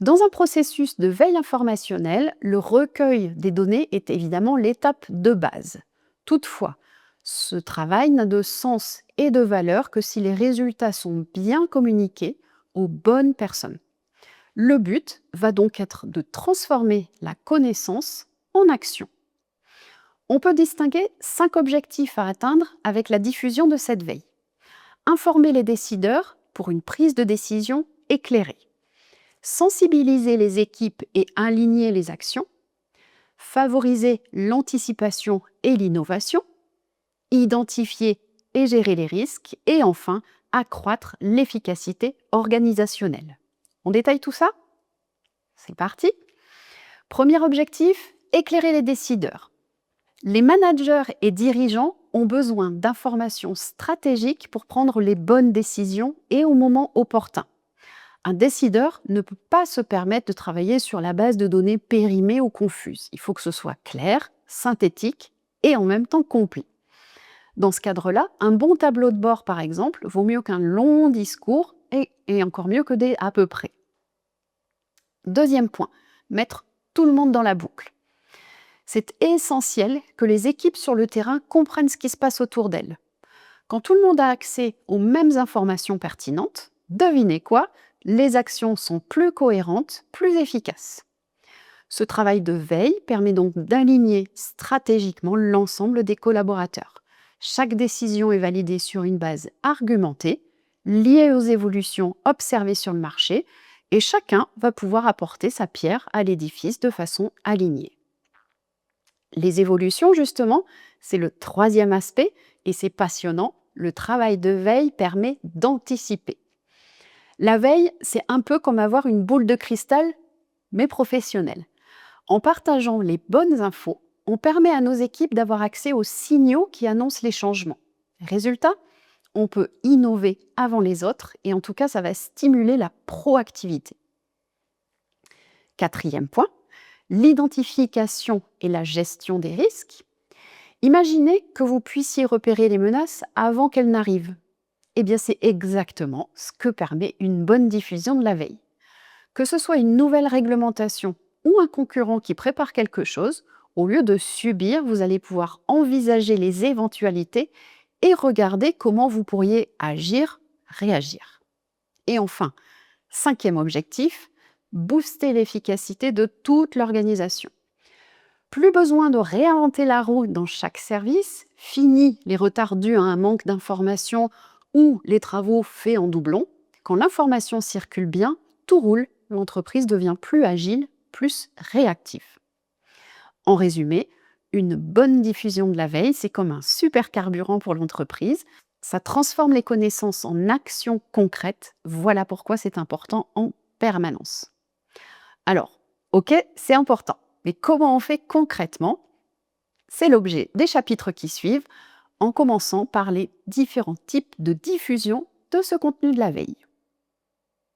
Dans un processus de veille informationnelle, le recueil des données est évidemment l'étape de base. Toutefois, ce travail n'a de sens et de valeur que si les résultats sont bien communiqués aux bonnes personnes. Le but va donc être de transformer la connaissance en action. On peut distinguer 5 objectifs à atteindre avec la diffusion de cette veille. Informer les décideurs pour une prise de décision éclairée. Sensibiliser les équipes et aligner les actions. Favoriser l'anticipation et l'innovation. Identifier et gérer les risques. Et enfin, accroître l'efficacité organisationnelle. On détaille tout ça? C'est parti. Premier objectif, éclairer les décideurs. Les managers et dirigeants ont besoin d'informations stratégiques pour prendre les bonnes décisions et au moment opportun. Un décideur ne peut pas se permettre de travailler sur la base de données périmées ou confuses. Il faut que ce soit clair, synthétique et en même temps complet. Dans ce cadre-là, un bon tableau de bord, par exemple, vaut mieux qu'un long discours et encore mieux que des à peu près. Deuxième point, mettre tout le monde dans la boucle. C'est essentiel que les équipes sur le terrain comprennent ce qui se passe autour d'elles. Quand tout le monde a accès aux mêmes informations pertinentes, devinez quoi? Les actions sont plus cohérentes, plus efficaces. Ce travail de veille permet donc d'aligner stratégiquement l'ensemble des collaborateurs. Chaque décision est validée sur une base argumentée, liée aux évolutions observées sur le marché, et chacun va pouvoir apporter sa pierre à l'édifice de façon alignée. Les évolutions, justement, c'est le troisième aspect, et c'est passionnant. Le travail de veille permet d'anticiper. La veille, c'est un peu comme avoir une boule de cristal, mais professionnelle. En partageant les bonnes infos, on permet à nos équipes d'avoir accès aux signaux qui annoncent les changements. Résultat, on peut innover avant les autres, et en tout cas, ça va stimuler la proactivité. Quatrième point, l'identification et la gestion des risques. Imaginez que vous puissiez repérer les menaces avant qu'elles n'arrivent. Eh bien, c'est exactement ce que permet une bonne diffusion de la veille. Que ce soit une nouvelle réglementation ou un concurrent qui prépare quelque chose, au lieu de subir, vous allez pouvoir envisager les éventualités et regarder comment vous pourriez agir, réagir. Et enfin, cinquième objectif, booster l'efficacité de toute l'organisation. Plus besoin de réinventer la roue dans chaque service, fini les retards dus à un manque d'information ou les travaux faits en doublon. Quand l'information circule bien, tout roule, l'entreprise devient plus agile, plus réactive. En résumé, une bonne diffusion de la veille, c'est comme un super carburant pour l'entreprise. Ça transforme les connaissances en actions concrètes. Voilà pourquoi c'est important en permanence. Alors, ok, c'est important, mais comment on fait concrètement? C'est l'objet des chapitres qui suivent, en commençant par les différents types de diffusion de ce contenu de la veille.